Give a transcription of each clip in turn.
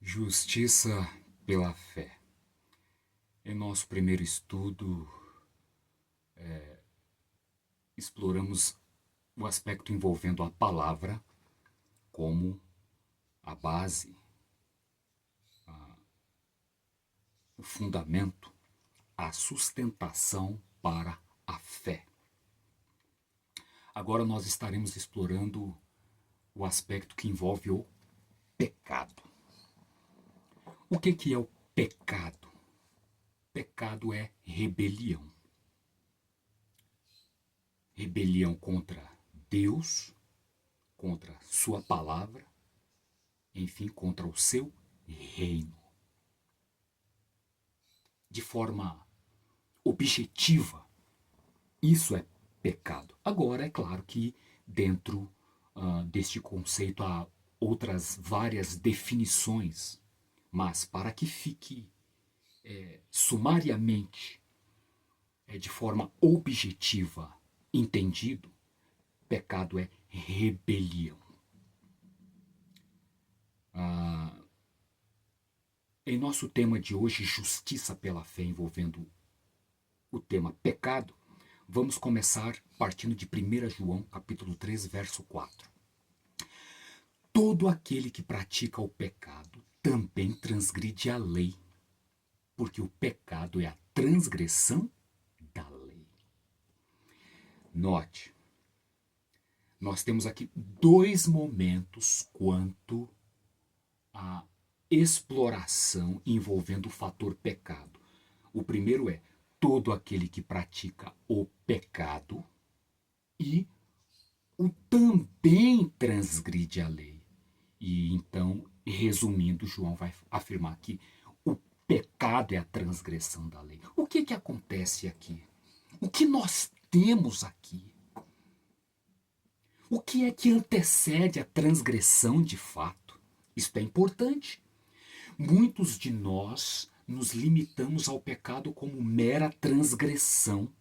Justiça pela fé. Em nosso primeiro estudo, exploramos o aspecto envolvendo a palavra como a base, o fundamento, a sustentação para a fé. Agora nós estaremos explorando o aspecto que envolve o pecado. O que é o pecado? Pecado é rebelião. Rebelião contra Deus, contra sua palavra, enfim, contra o seu reino. De forma objetiva, isso é pecado. Agora, é claro que dentro deste conceito há outras várias definições, mas para que fique sumariamente, de forma objetiva, entendido, pecado é rebelião. Em nosso tema de hoje, justiça pela fé, envolvendo o tema pecado, vamos começar partindo de 1 João, capítulo 3, verso 4. Todo aquele que pratica o pecado também transgride a lei, porque o pecado é a transgressão da lei. Note, nós temos aqui dois momentos quanto à exploração envolvendo o fator pecado. O primeiro é todo aquele que pratica o pecado e o também transgride a lei. E então, resumindo, João vai afirmar que o pecado é a transgressão da lei. O que acontece aqui? O que nós temos aqui? O que é que antecede a transgressão de fato? Isto é importante. Muitos de nós nos limitamos ao pecado como mera transgressão,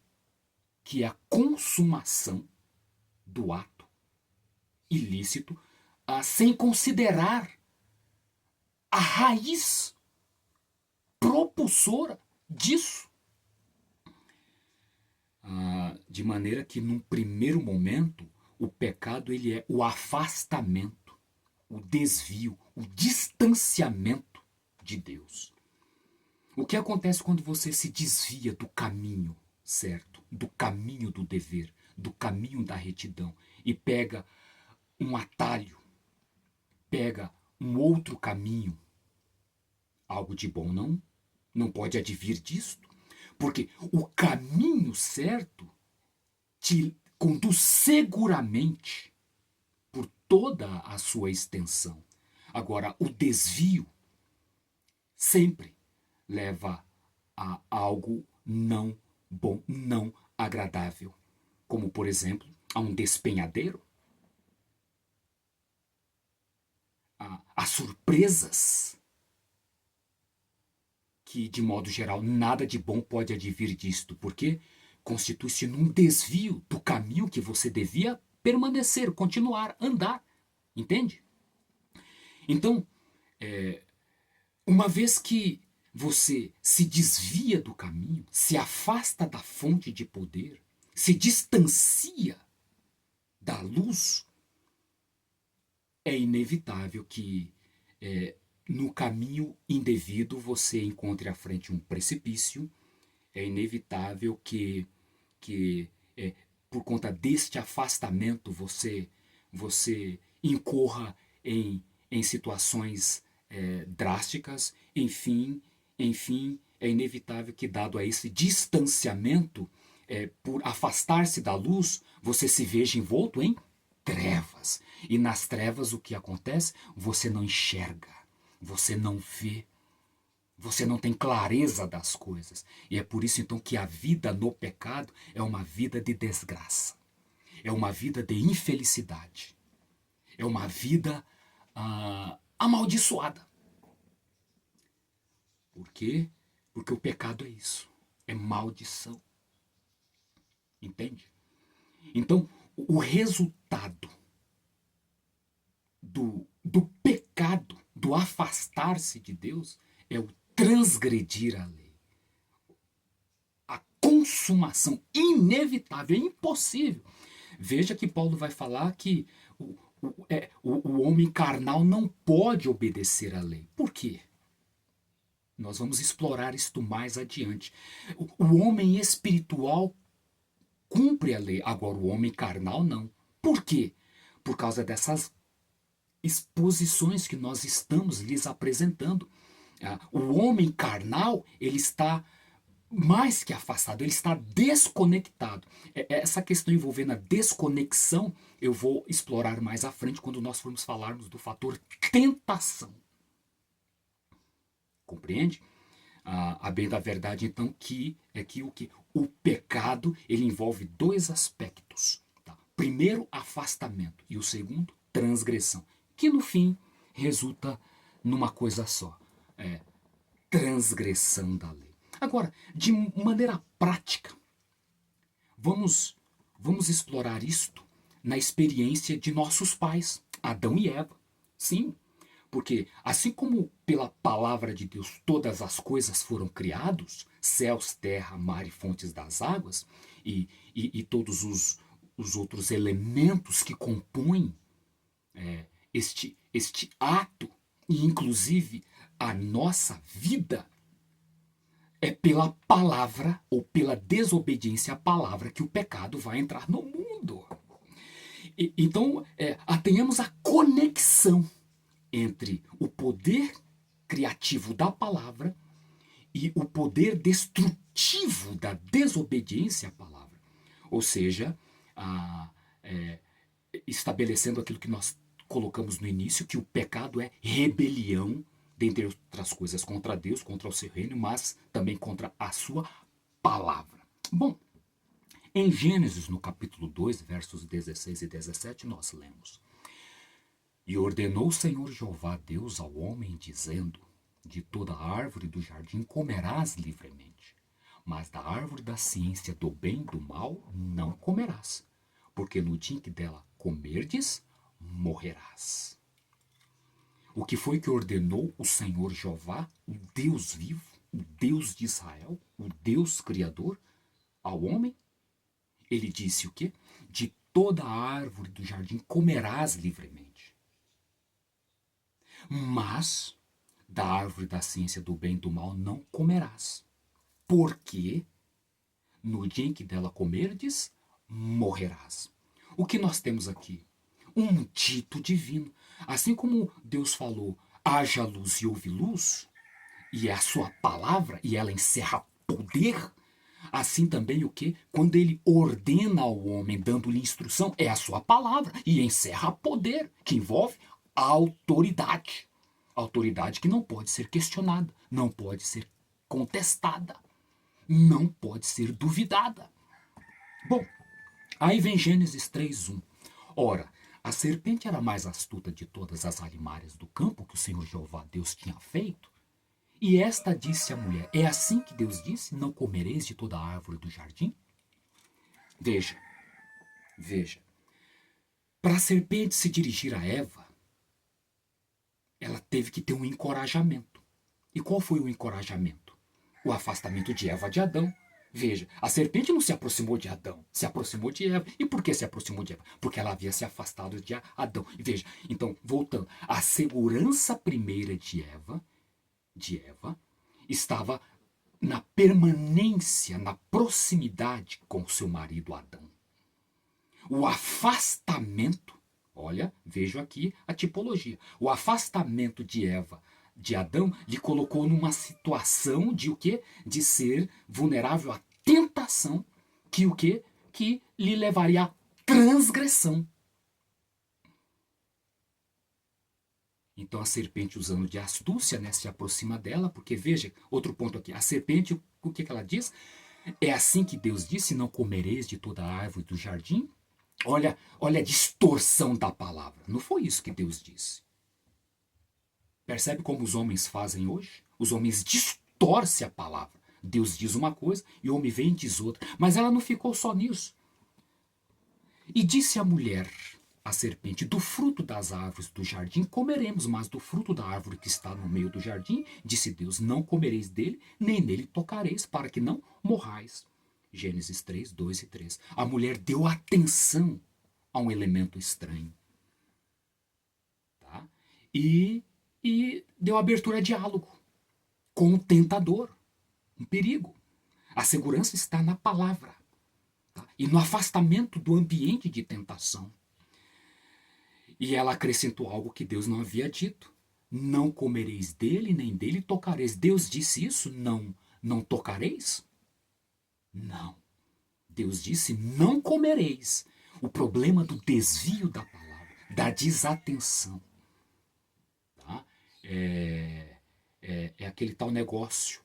que é a consumação do ato ilícito, sem considerar a raiz propulsora disso. De maneira que, num primeiro momento, o pecado ele é o afastamento, o desvio, o distanciamento de Deus. O que acontece quando você se desvia do caminho certo, do caminho do dever, do caminho da retidão e pega um atalho, pega um outro caminho? Algo de bom não pode advir disto, porque o caminho certo te conduz seguramente por toda a sua extensão. Agora, o desvio sempre leva a algo não bom, não agradável. Como, por exemplo, a um despenhadeiro, a surpresas que, de modo geral, nada de bom pode advir disto, porque constitui-se num desvio do caminho que você devia permanecer, continuar, andar. Entende? Então, uma vez que você se desvia do caminho, se afasta da fonte de poder, se distancia da luz, é inevitável que no caminho indevido você encontre à frente um precipício. É inevitável que por conta deste afastamento você incorra em situações drásticas. Enfim, é inevitável que, dado a esse distanciamento, por afastar-se da luz, você se veja envolto em trevas. E nas trevas o que acontece? Você não enxerga, você não vê, você não tem clareza das coisas. E é por isso então que a vida no pecado é uma vida de desgraça. É uma vida de infelicidade. É uma vida amaldiçoada. Por quê? Porque o pecado é isso. É maldição. Entende? Então, o resultado do pecado, do afastar-se de Deus é o transgredir a lei. A consumação inevitável, é impossível. Veja que Paulo vai falar que o homem carnal não pode obedecer à lei. Por quê? Nós vamos explorar isto mais adiante. O homem espiritual cumpre a lei, agora o homem carnal não. Por quê? Por causa dessas exposições que nós estamos lhes apresentando. O homem carnal, ele está mais que afastado, ele está desconectado. Essa questão envolvendo a desconexão, eu vou explorar mais à frente quando nós formos falarmos do fator tentação. Compreende? A bem da verdade, então, o pecado, ele envolve dois aspectos. Tá? Primeiro, afastamento, e o segundo, transgressão, que no fim resulta numa coisa só, transgressão da lei. Agora, de maneira prática, vamos explorar isto na experiência de nossos pais, Adão e Eva. Sim, porque assim como pela palavra de Deus todas as coisas foram criadas, céus, terra, mar e fontes das águas, e todos os outros elementos que compõem este ato, e inclusive a nossa vida, é pela palavra ou pela desobediência à palavra que o pecado vai entrar no mundo. Então, tenhamos a conexão entre o poder criativo da palavra e o poder destrutivo da desobediência à palavra. Ou seja, estabelecendo aquilo que nós colocamos no início, que o pecado é rebelião, dentre outras coisas, contra Deus, contra o seu reino, mas também contra a sua palavra. Bom, em Gênesis, no capítulo 2, versos 16 e 17, nós lemos: E ordenou o Senhor Jeová Deus ao homem, dizendo: De toda árvore do jardim comerás livremente, mas da árvore da ciência do bem e do mal não comerás, porque no dia em que dela comerdes, morrerás. O que foi que ordenou o Senhor Jeová, o Deus vivo, o Deus de Israel, o Deus Criador, ao homem? Ele disse o quê? De toda árvore do jardim comerás livremente, mas da árvore da ciência do bem e do mal não comerás, porque no dia em que dela comerdes, morrerás. O que nós temos aqui? Um dito divino. Assim como Deus falou, haja luz e houve luz, e é a sua palavra, e ela encerra poder, assim também o que? Quando ele ordena ao homem, dando-lhe instrução, é a sua palavra, e encerra poder, que envolve autoridade. Autoridade que não pode ser questionada, não pode ser contestada, não pode ser duvidada. Bom, aí vem Gênesis 3:1. Ora, a serpente era mais astuta de todas as alimárias do campo que o Senhor Jeová Deus tinha feito. E esta disse à mulher: É assim que Deus disse, não comereis de toda a árvore do jardim? Veja. Para a serpente se dirigir a Eva, ela teve que ter um encorajamento. E qual foi o encorajamento? O afastamento de Eva de Adão. Veja, a serpente não se aproximou de Adão, se aproximou de Eva. E por que se aproximou de Eva? Porque ela havia se afastado de Adão. E veja, então, voltando, a segurança primeira de Eva estava na permanência, na proximidade com seu marido Adão. O afastamento, olha, vejo aqui a tipologia. O afastamento de Eva de Adão lhe colocou numa situação de o quê? De ser vulnerável à tentação, que o quê? Que lhe levaria à transgressão. Então a serpente, usando de astúcia, né, se aproxima dela, porque veja, outro ponto aqui, a serpente, o que ela diz? É assim que Deus disse, não comereis de toda a árvore do jardim? Olha a distorção da palavra. Não foi isso que Deus disse. Percebe como os homens fazem hoje? Os homens distorcem a palavra. Deus diz uma coisa e o homem vem e diz outra. Mas ela não ficou só nisso. E disse a mulher, a serpente: do fruto das árvores do jardim comeremos, mas do fruto da árvore que está no meio do jardim, disse Deus, não comereis dele, nem nele tocareis, para que não morrais. Gênesis 3, 2 e 3. A mulher deu atenção a um elemento estranho. Tá? E deu abertura a diálogo com o tentador. Um perigo. A segurança está na palavra. Tá? E no afastamento do ambiente de tentação. E ela acrescentou algo que Deus não havia dito. Não comereis dele, nem dele tocareis. Deus disse isso? Não. Não tocareis? Não. Deus disse, não comereis. O problema do desvio da palavra, da desatenção. Tá? É aquele tal negócio.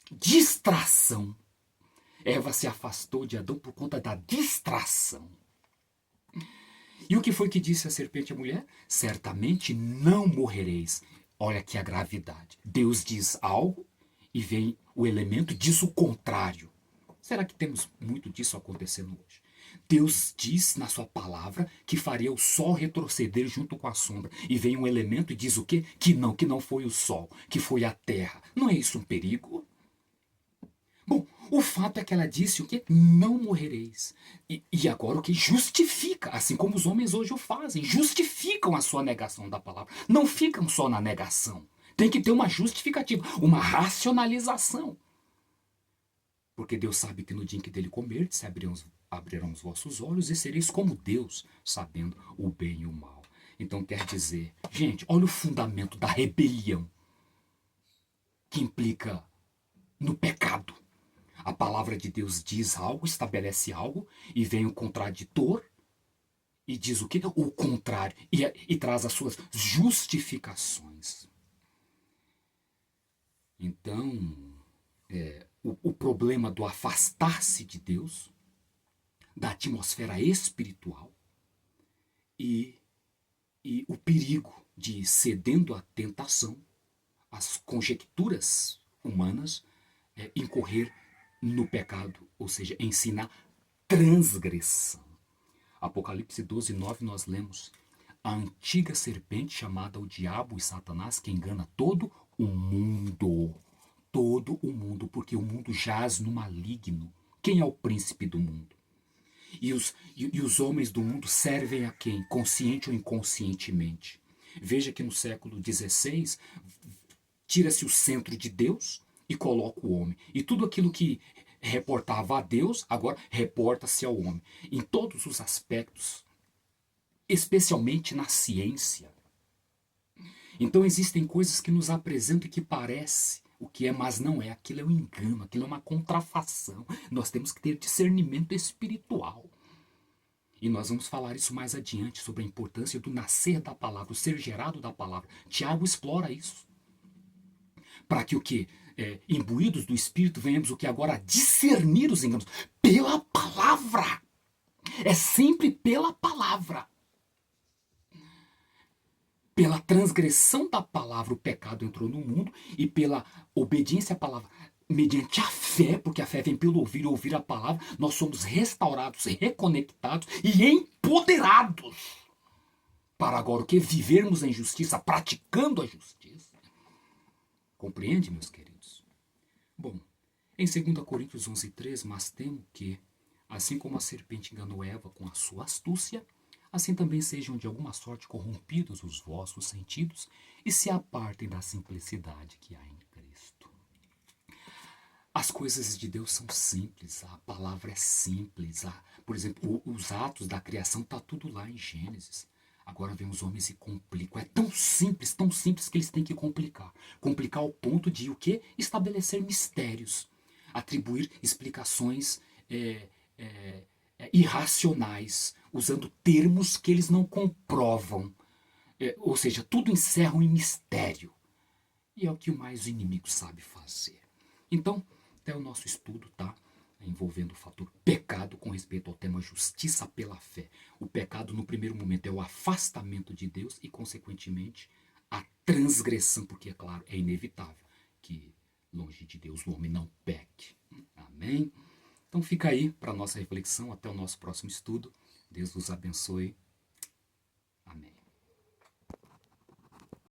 Distração. Eva se afastou de Adão por conta da distração. E o que foi que disse a serpente à mulher? Certamente não morrereis. Olha aqui a gravidade. Deus diz algo e vem o elemento e diz o contrário. Será que temos muito disso acontecendo hoje? Deus diz na sua palavra que faria o sol retroceder junto com a sombra. E vem um elemento e diz o quê? Que não foi o sol, que foi a terra. Não é isso um perigo? Bom, o fato é que ela disse o quê? Não morrereis. E agora o que? Justifica, assim como os homens hoje o fazem. Justificam a sua negação da palavra. Não ficam só na negação. Tem que ter uma justificativa, uma racionalização. Porque Deus sabe que no dia em que dele comerdes, se abrirão os vossos olhos e sereis como Deus, sabendo o bem e o mal. Então quer dizer, gente, olha o fundamento da rebelião que implica no pecado. A palavra de Deus diz algo, estabelece algo, e vem o contraditor e diz o quê? O contrário, e traz as suas justificações. Então, o problema do afastar-se de Deus, da atmosfera espiritual, e o perigo de, cedendo à tentação, as conjecturas humanas, incorrer no pecado, ou seja, ensina transgressão. Apocalipse 12, 9 nós lemos: a antiga serpente chamada o diabo e Satanás, que engana todo o mundo. Todo o mundo, porque o mundo jaz no maligno. Quem é o príncipe do mundo? E os homens do mundo servem a quem? Consciente ou inconscientemente. Veja que no século XVI, tira-se o centro de Deus e coloca o homem. E tudo aquilo que reportava a Deus, agora reporta-se ao homem. Em todos os aspectos, especialmente na ciência. Então existem coisas que nos apresentam e que parece o que é, mas não é. Aquilo é um engano, aquilo é uma contrafação. Nós temos que ter discernimento espiritual. E nós vamos falar isso mais adiante, sobre a importância do nascer da palavra, o ser gerado da palavra. Tiago explora isso. Para que o quê? Imbuídos do Espírito, venhamos o que agora? Discernir os enganos. Pela palavra. É sempre pela palavra. Pela transgressão da palavra, o pecado entrou no mundo, e pela obediência à palavra, mediante a fé, porque a fé vem pelo ouvir e ouvir a palavra, nós somos restaurados, reconectados e empoderados para agora o que? Vivermos em justiça, praticando a justiça. Compreende, meus queridos? Bom, em 2 Coríntios 11:3, mas temo que, assim como a serpente enganou Eva com a sua astúcia, assim também sejam de alguma sorte corrompidos os vossos sentidos e se apartem da simplicidade que há em Cristo. As coisas de Deus são simples, a palavra é simples. Por exemplo, os atos da criação, está tudo lá em Gênesis. Agora vem os homens e complicam. É tão simples que eles têm que complicar. Complicar ao ponto de o quê? Estabelecer mistérios. Atribuir explicações irracionais, usando termos que eles não comprovam. Ou seja, tudo encerra em mistério. E é o que mais o inimigo sabe fazer. Então, até o nosso estudo, tá? Envolvendo o fator pecado com respeito ao tema justiça pela fé. O pecado, no primeiro momento, é o afastamento de Deus e, consequentemente, a transgressão, porque, é claro, é inevitável que, longe de Deus, o homem não peque. Amém? Então fica aí para a nossa reflexão. Até o nosso próximo estudo. Deus vos abençoe. Amém.